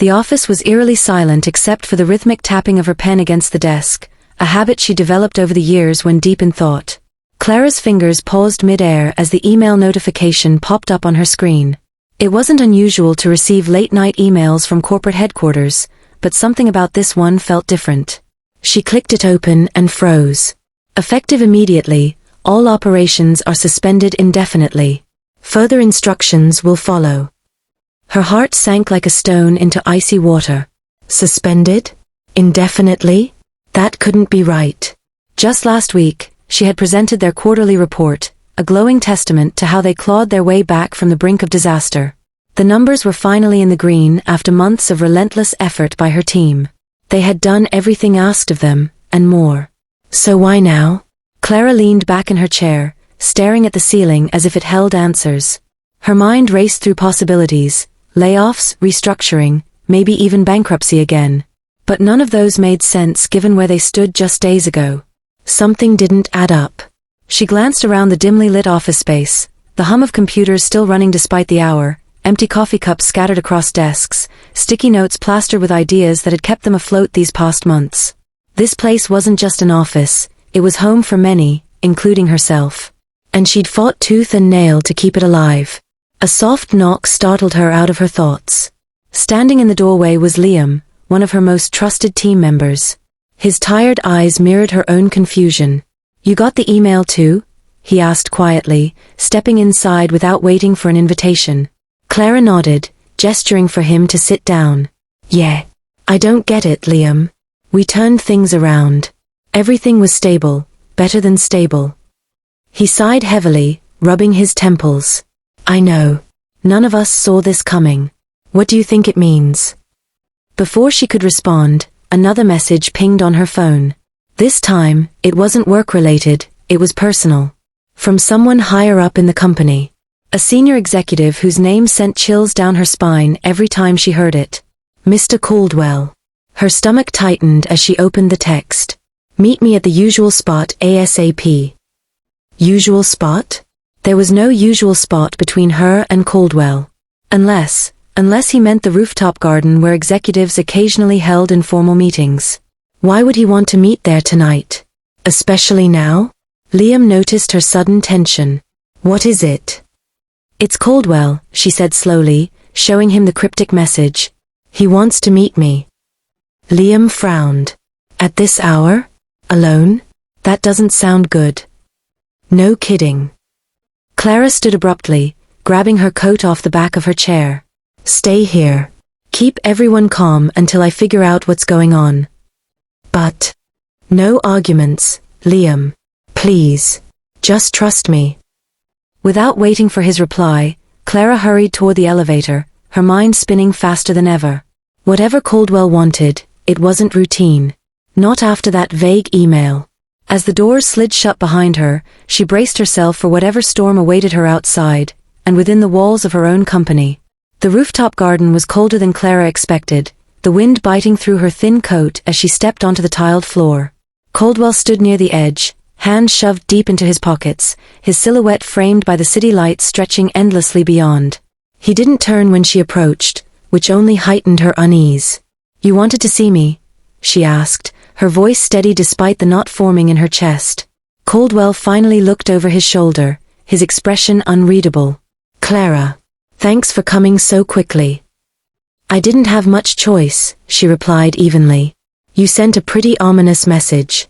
The office was eerily silent except for the rhythmic tapping of her pen against the desk, a habit she developed over the years when deep in thought. Clara's fingers paused mid-air as the email notification popped up on her screen. It wasn't unusual to receive late-night emails from corporate headquarters, but something about this one felt different. She clicked it open and froze. Effective immediately, all operations are suspended indefinitely. Further instructions will follow. Her heart sank like a stone into icy water. Suspended? Indefinitely? That couldn't be right. Just last week, she had presented their quarterly report, a glowing testament to how they clawed their way back from the brink of disaster. The numbers were finally in the green after months of relentless effort by her team. They had done everything asked of them, and more. So why now? Clara leaned back in her chair, staring at the ceiling as if it held answers. Her mind raced through possibilities, layoffs, restructuring, maybe even bankruptcy again. But none of those made sense given where they stood just days ago. Something didn't add up. She glanced around the dimly lit office space, the hum of computers still running despite the hour, empty coffee cups scattered across desks, sticky notes plastered with ideas that had kept them afloat these past months. This place wasn't just an office, it was home for many, including herself. And she'd fought tooth and nail to keep it alive. A soft knock startled her out of her thoughts. Standing in the doorway was Liam, one of her most trusted team members. His tired eyes mirrored her own confusion. "You got the email too?" he asked quietly, stepping inside without waiting for an invitation. Clara nodded, gesturing for him to sit down. "Yeah. I don't get it, Liam. We turned things around. Everything was stable, better than stable." He sighed heavily, rubbing his temples. "I know. None of us saw this coming. What do you think it means?" Before she could respond, another message pinged on her phone. This time, it wasn't work-related, it was personal. From someone higher up in the company. A senior executive whose name sent chills down her spine every time she heard it. Mr. Caldwell. Her stomach tightened as she opened the text. "Meet me at the usual spot ASAP." Usual spot? There was no usual spot between her and Caldwell. Unless he meant the rooftop garden where executives occasionally held informal meetings. Why would he want to meet there tonight? Especially now? Liam noticed her sudden tension. "What is it?" "It's Caldwell," she said slowly, showing him the cryptic message. "He wants to meet me." Liam frowned. "At this hour? Alone? That doesn't sound good." "No kidding." Clara stood abruptly, grabbing her coat off the back of her chair. "Stay here. Keep everyone calm until I figure out what's going on." "But..." "No arguments, Liam. Please. Just trust me." Without waiting for his reply, Clara hurried toward the elevator, her mind spinning faster than ever. Whatever Caldwell wanted, it wasn't routine. Not after that vague email. As the doors slid shut behind her, she braced herself for whatever storm awaited her outside, and within the walls of her own company. The rooftop garden was colder than Clara expected, the wind biting through her thin coat as she stepped onto the tiled floor. Caldwell stood near the edge, hands shoved deep into his pockets, his silhouette framed by the city lights stretching endlessly beyond. He didn't turn when she approached, which only heightened her unease. "You wanted to see me?" she asked, her voice steady despite the knot forming in her chest. Caldwell finally looked over his shoulder, his expression unreadable. "Clara. Thanks for coming so quickly." "I didn't have much choice," she replied evenly. "You sent a pretty ominous message."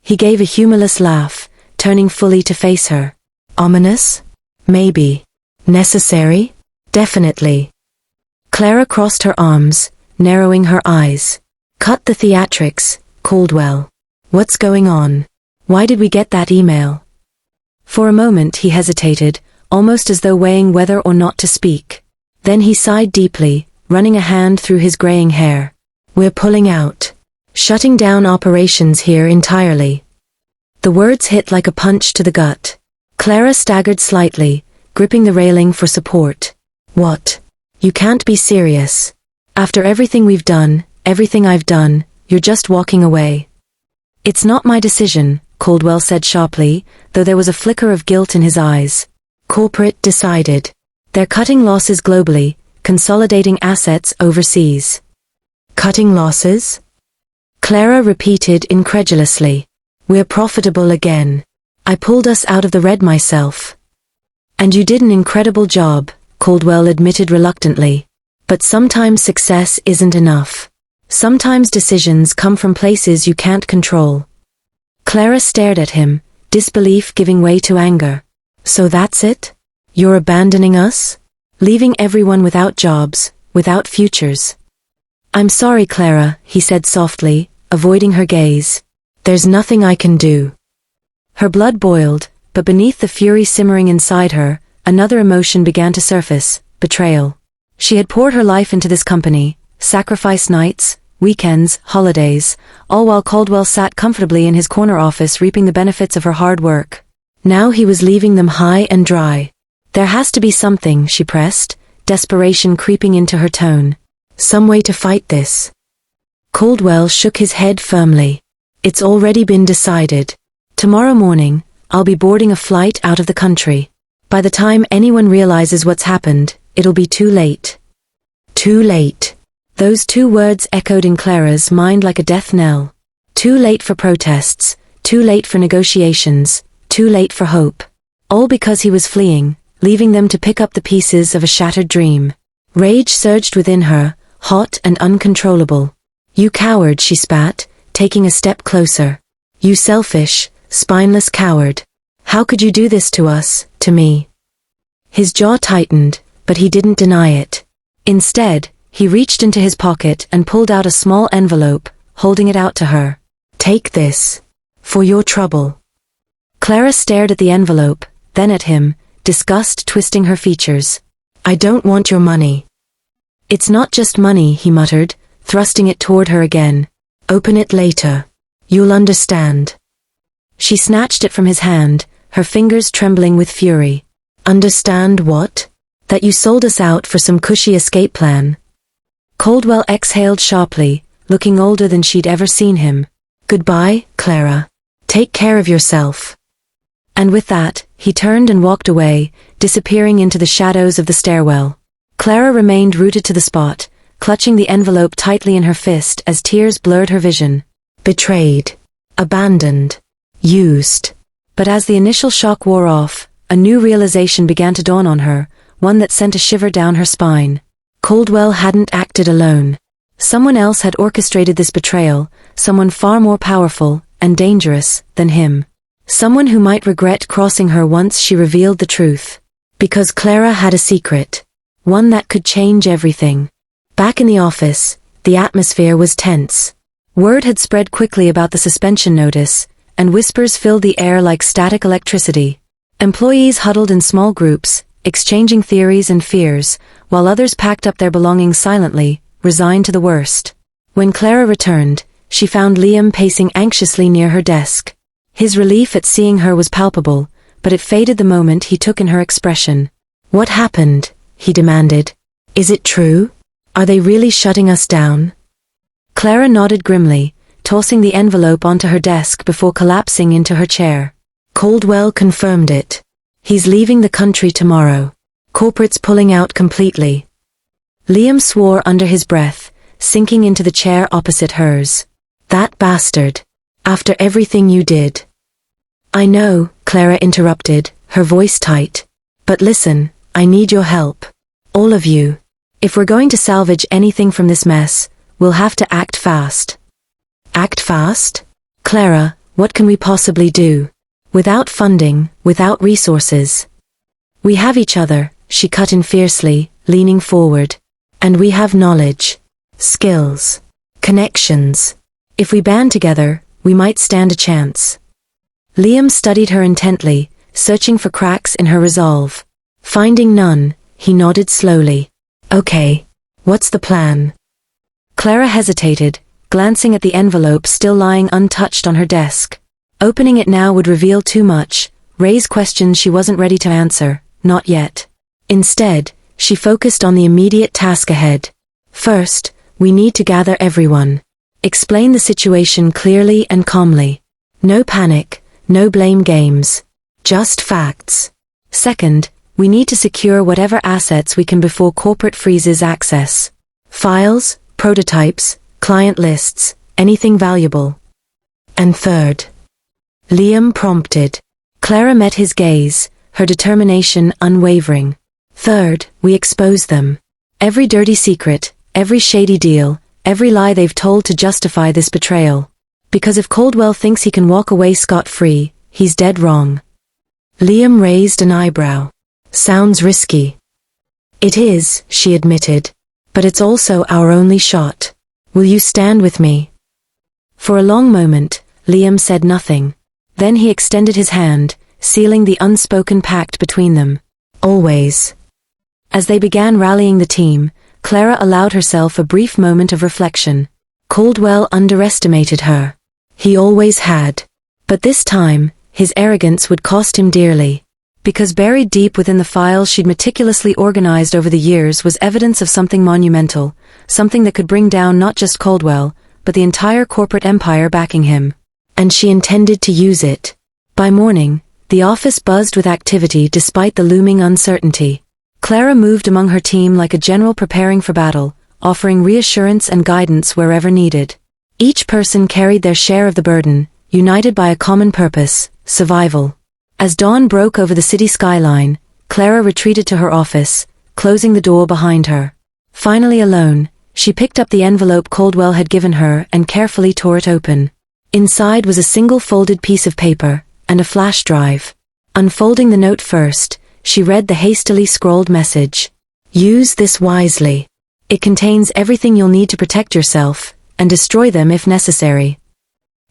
He gave a humorless laugh, turning fully to face her. "Ominous? Maybe. Necessary? Definitely." Clara crossed her arms, narrowing her eyes. "Cut the theatrics, Caldwell. What's going on? Why did we get that email?" For a moment he hesitated, almost as though weighing whether or not to speak. Then he sighed deeply, running a hand through his graying hair. "We're pulling out. Shutting down operations here entirely." The words hit like a punch to the gut. Clara staggered slightly, gripping the railing for support. "What? You can't be serious. After everything we've done, everything I've done, you're just walking away." "It's not my decision," Caldwell said sharply, though there was a flicker of guilt in his eyes. "Corporate decided. They're cutting losses globally, consolidating assets overseas. Cutting losses? Clara repeated incredulously. We're profitable again. I pulled us out of the red myself. And you did an incredible job, Caldwell admitted reluctantly. But sometimes success isn't enough. Sometimes decisions come from places you can't control. Clara stared at him, disbelief giving way to anger. So that's it? You're abandoning us? Leaving everyone without jobs, without futures? I'm sorry, Clara, he said softly, avoiding her gaze. There's nothing I can do. Her blood boiled, but beneath the fury simmering inside her, another emotion began to surface: betrayal. She had poured her life into this company, sacrificed nights, weekends, holidays, all while Caldwell sat comfortably in his corner office reaping the benefits of her hard work. Now he was leaving them high and dry. There has to be something, she pressed, desperation creeping into her tone. Some way to fight this. Caldwell shook his head firmly. It's already been decided. Tomorrow morning, I'll be boarding a flight out of the country. By the time anyone realizes what's happened, it'll be too late. Too late. Those two words echoed in Clara's mind like a death knell. Too late for protests, too late for negotiations, too late for hope. All because he was fleeing, leaving them to pick up the pieces of a shattered dream. Rage surged within her, hot and uncontrollable. You coward, she spat, taking a step closer. You selfish, spineless coward. How could you do this to us, to me? His jaw tightened, but he didn't deny it. Instead, he reached into his pocket and pulled out a small envelope, holding it out to her. Take this. For your trouble. Clara stared at the envelope, then at him, disgust twisting her features. I don't want your money. It's not just money, he muttered, thrusting it toward her again. Open it later. You'll understand. She snatched it from his hand, her fingers trembling with fury. Understand what? That you sold us out for some cushy escape plan. Caldwell exhaled sharply, looking older than she'd ever seen him. Goodbye, Clara. Take care of yourself. And with that, he turned and walked away, disappearing into the shadows of the stairwell. Clara remained rooted to the spot, clutching the envelope tightly in her fist as tears blurred her vision. Betrayed. Abandoned. Used. But as the initial shock wore off, a new realization began to dawn on her, one that sent a shiver down her spine. Caldwell hadn't acted alone. Someone else had orchestrated this betrayal, someone far more powerful and dangerous than him. Someone who might regret crossing her once she revealed the truth. Because Clara had a secret. One that could change everything. Back in the office, the atmosphere was tense. Word had spread quickly about the suspension notice, and whispers filled the air like static electricity. Employees huddled in small groups, exchanging theories and fears, while others packed up their belongings silently, resigned to the worst. When Clara returned, she found Liam pacing anxiously near her desk. His relief at seeing her was palpable, but it faded the moment he took in her expression. What happened? He demanded. Is it true? Are they really shutting us down? Clara nodded grimly, tossing the envelope onto her desk before collapsing into her chair. Caldwell confirmed it. He's leaving the country tomorrow. Corporate's pulling out completely. Liam swore under his breath, sinking into the chair opposite hers. That bastard. After everything you did. I know, Clara interrupted, her voice tight. But listen, I need your help. All of you. If we're going to salvage anything from this mess, we'll have to act fast. Act fast? Clara, what can we possibly do? Without funding, without resources. We have each other, she cut in fiercely, leaning forward. And we have knowledge. Skills. Connections. If we band together, we might stand a chance. Liam studied her intently, searching for cracks in her resolve. Finding none, he nodded slowly. Okay. What's the plan? Clara hesitated, glancing at the envelope still lying untouched on her desk. Opening it now would reveal too much, raise questions she wasn't ready to answer, not yet. Instead, she focused on the immediate task ahead. First, we need to gather everyone. Explain the situation clearly and calmly. No panic, no blame games. Just facts. Second, We need to secure whatever assets we can before corporate freezes access. Files, prototypes, client lists, anything valuable. And third, Liam prompted. Clara met his gaze, her determination unwavering. Third, we expose them. Every dirty secret, every shady deal, every lie they've told to justify this betrayal. Because if Caldwell thinks he can walk away scot-free, he's dead wrong. Liam raised an eyebrow. Sounds risky. It is, she admitted. But it's also our only shot. Will you stand with me? For a long moment, Liam said nothing. Then he extended his hand, sealing the unspoken pact between them. Always. As they began rallying the team, Clara allowed herself a brief moment of reflection. Caldwell underestimated her. He always had. But this time, his arrogance would cost him dearly. Because buried deep within the files she'd meticulously organized over the years was evidence of something monumental, something that could bring down not just Caldwell, but the entire corporate empire backing him. And she intended to use it. By morning, the office buzzed with activity despite the looming uncertainty. Clara moved among her team like a general preparing for battle, offering reassurance and guidance wherever needed. Each person carried their share of the burden, united by a common purpose, survival. As dawn broke over the city skyline, Clara retreated to her office, closing the door behind her. Finally alone, she picked up the envelope Caldwell had given her and carefully tore it open. Inside was a single folded piece of paper, and a flash drive. Unfolding the note first, she read the hastily scrawled message. Use this wisely. It contains everything you'll need to protect yourself, and destroy them if necessary.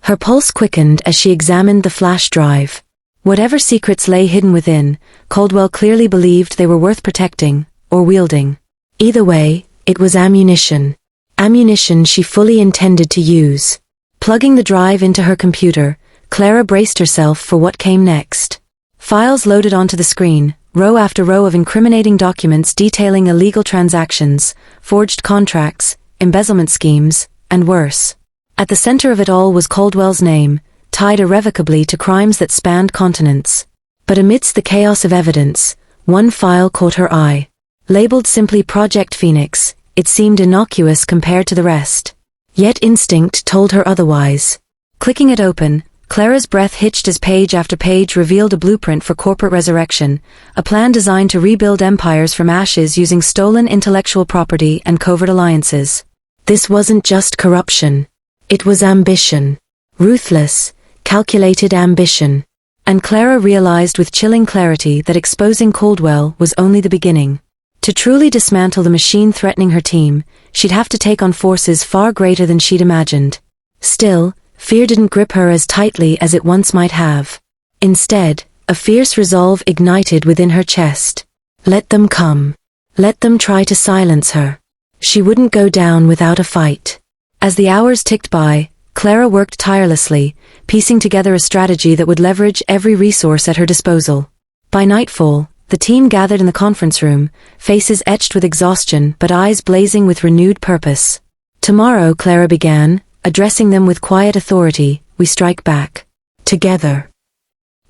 Her pulse quickened as she examined the flash drive. Whatever secrets lay hidden within, Caldwell clearly believed they were worth protecting, or wielding. Either way, it was ammunition. Ammunition she fully intended to use. Plugging the drive into her computer, Clara braced herself for what came next. Files loaded onto the screen, row after row of incriminating documents detailing illegal transactions, forged contracts, embezzlement schemes, and worse. At the center of it all was Caldwell's name, tied irrevocably to crimes that spanned continents. But amidst the chaos of evidence, one file caught her eye. Labeled simply Project Phoenix, it seemed innocuous compared to the rest. Yet instinct told her otherwise. Clicking it open, Clara's breath hitched as page after page revealed a blueprint for corporate resurrection, a plan designed to rebuild empires from ashes using stolen intellectual property and covert alliances. This wasn't just corruption. It was ambition. Ruthless, calculated ambition. And Clara realized with chilling clarity that exposing Caldwell was only the beginning. To truly dismantle the machine threatening her team, she'd have to take on forces far greater than she'd imagined. Still, fear didn't grip her as tightly as it once might have. Instead, a fierce resolve ignited within her chest. Let them come. Let them try to silence her. She wouldn't go down without a fight. As the hours ticked by, Clara worked tirelessly, piecing together a strategy that would leverage every resource at her disposal. By nightfall, the team gathered in the conference room, faces etched with exhaustion but eyes blazing with renewed purpose. Tomorrow, Clara began, addressing them with quiet authority, we strike back. Together.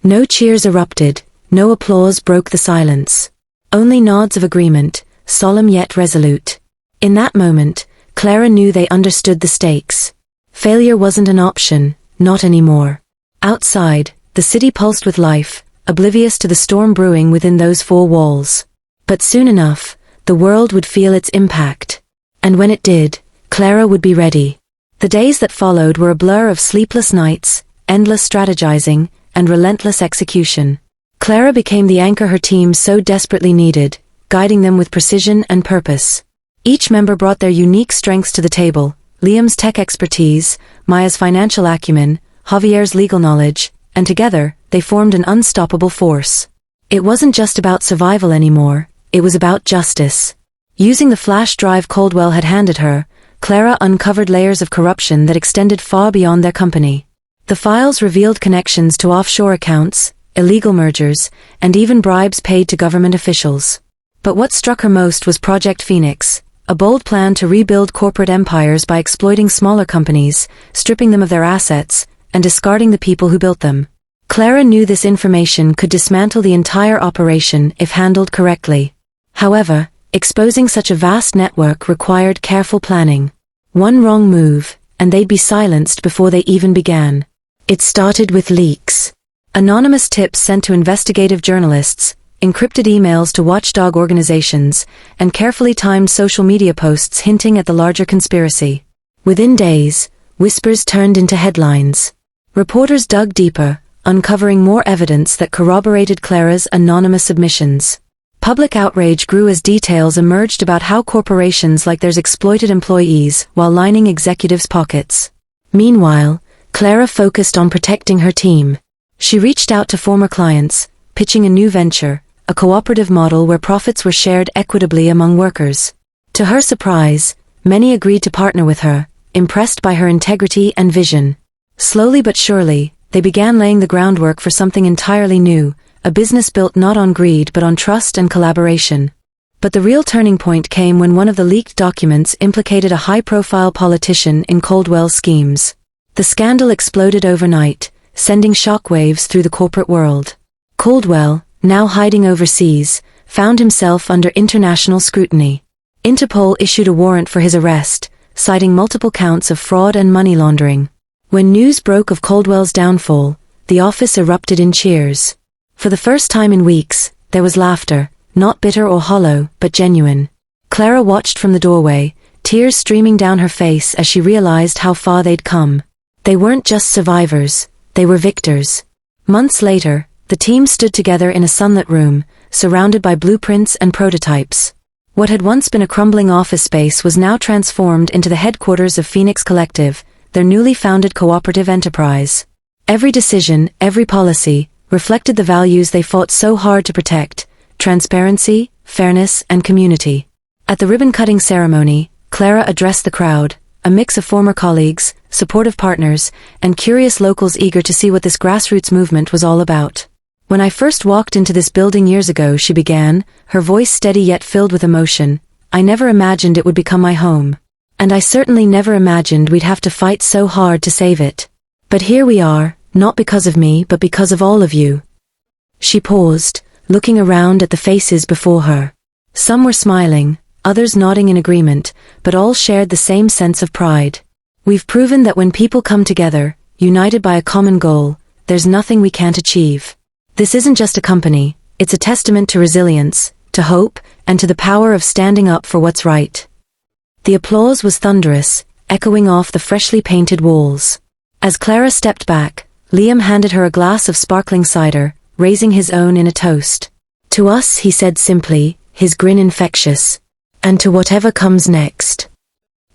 No cheers erupted, no applause broke the silence. Only nods of agreement, solemn yet resolute. In that moment, Clara knew they understood the stakes. Failure wasn't an option, not anymore. Outside, the city pulsed with life, oblivious to the storm brewing within those four walls. But soon enough, the world would feel its impact. And when it did, Clara would be ready. The days that followed were a blur of sleepless nights, endless strategizing, and relentless execution. Clara became the anchor her team so desperately needed, guiding them with precision and purpose. Each member brought their unique strengths to the table, Liam's tech expertise, Maya's financial acumen, Javier's legal knowledge, and together, they formed an unstoppable force. It wasn't just about survival anymore, it was about justice. Using the flash drive Caldwell had handed her, Clara uncovered layers of corruption that extended far beyond their company. The files revealed connections to offshore accounts, illegal mergers, and even bribes paid to government officials. But what struck her most was Project Phoenix, a bold plan to rebuild corporate empires by exploiting smaller companies, stripping them of their assets, and discarding the people who built them. Clara knew this information could dismantle the entire operation if handled correctly. However, exposing such a vast network required careful planning. One wrong move, and they'd be silenced before they even began. It started with leaks. Anonymous tips sent to investigative journalists, encrypted emails to watchdog organizations, and carefully timed social media posts hinting at the larger conspiracy. Within days, whispers turned into headlines. Reporters dug deeper, uncovering more evidence that corroborated Clara's anonymous admissions. Public outrage grew as details emerged about how corporations like theirs exploited employees while lining executives' pockets. Meanwhile, Clara focused on protecting her team. She reached out to former clients, pitching a new venture, a cooperative model where profits were shared equitably among workers. To her surprise, many agreed to partner with her, impressed by her integrity and vision. Slowly but surely, they began laying the groundwork for something entirely new, a business built not on greed but on trust and collaboration. But the real turning point came when one of the leaked documents implicated a high-profile politician in Coldwell's schemes. The scandal exploded overnight, sending shockwaves through the corporate world. Coldwell, now hiding overseas, found himself under international scrutiny. Interpol issued a warrant for his arrest, citing multiple counts of fraud and money laundering. When news broke of Coldwell's downfall, the office erupted in cheers. For the first time in weeks, there was laughter, not bitter or hollow, but genuine. Clara watched from the doorway, tears streaming down her face as she realized how far they'd come. They weren't just survivors, they were victors. Months later, the team stood together in a sunlit room, surrounded by blueprints and prototypes. What had once been a crumbling office space was now transformed into the headquarters of Phoenix Collective, their newly founded cooperative enterprise. Every decision, every policy, reflected the values they fought so hard to protect: transparency, fairness, and community. At the ribbon-cutting ceremony, Clara addressed the crowd, a mix of former colleagues, supportive partners, and curious locals eager to see what this grassroots movement was all about. When I first walked into this building years ago, she began, her voice steady yet filled with emotion, I never imagined it would become my home. And I certainly never imagined we'd have to fight so hard to save it. But here we are, not because of me but because of all of you. She paused, looking around at the faces before her. Some were smiling, others nodding in agreement, but all shared the same sense of pride. We've proven that when people come together, united by a common goal, there's nothing we can't achieve. This isn't just a company, it's a testament to resilience, to hope, and to the power of standing up for what's right. The applause was thunderous, echoing off the freshly painted walls. As Clara stepped back, Liam handed her a glass of sparkling cider, raising his own in a toast. To us, he said simply, his grin infectious. And to whatever comes next.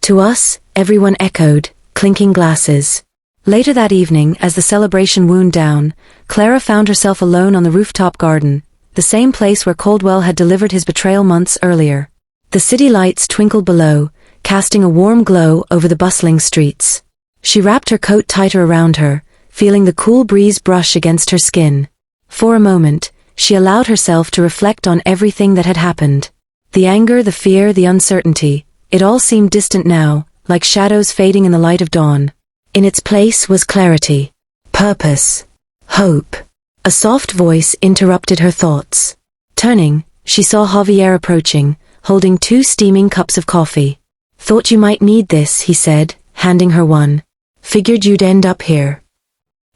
To us, everyone echoed, clinking glasses. Later that evening, as the celebration wound down, Clara found herself alone on the rooftop garden, the same place where Coldwell had delivered his betrayal months earlier. The city lights twinkled below, casting a warm glow over the bustling streets. She wrapped her coat tighter around her, feeling the cool breeze brush against her skin. For a moment, she allowed herself to reflect on everything that had happened. The anger, the fear, the uncertainty, it all seemed distant now, like shadows fading in the light of dawn. In its place was clarity, purpose, hope. A soft voice interrupted her thoughts. Turning, she saw Javier approaching, holding 2 steaming cups of coffee. Thought you might need this, he said, handing her one. Figured you'd end up here.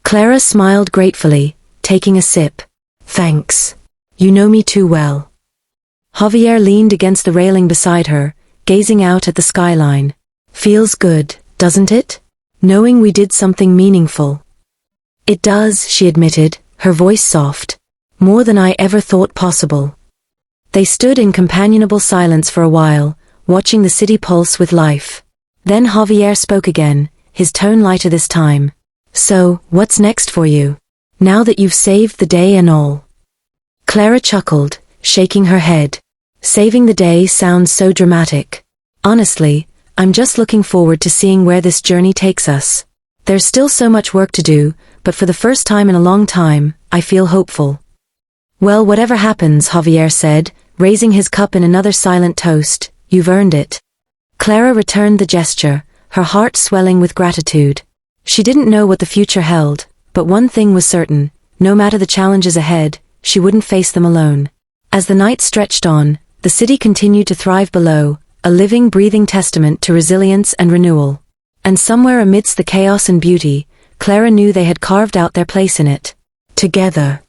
Clara smiled gratefully, taking a sip. Thanks. You know me too well. Javier leaned against the railing beside her, gazing out at the skyline. Feels good, doesn't it? Knowing we did something meaningful. It does, she admitted, her voice soft. More than I ever thought possible. They stood in companionable silence for a while, watching the city pulse with life. Then Javier spoke again, his tone lighter this time. So, what's next for you? Now that you've saved the day and all. Clara chuckled, shaking her head. Saving the day sounds so dramatic. Honestly, I'm just looking forward to seeing where this journey takes us. There's still so much work to do, but for the first time in a long time, I feel hopeful. Well, whatever happens, Javier said, raising his cup in another silent toast, you've earned it. Clara returned the gesture, her heart swelling with gratitude. She didn't know what the future held, but one thing was certain, no matter the challenges ahead, she wouldn't face them alone. As the night stretched on, the city continued to thrive below, a living, breathing testament to resilience and renewal. And somewhere amidst the chaos and beauty, Clara knew they had carved out their place in it. Together.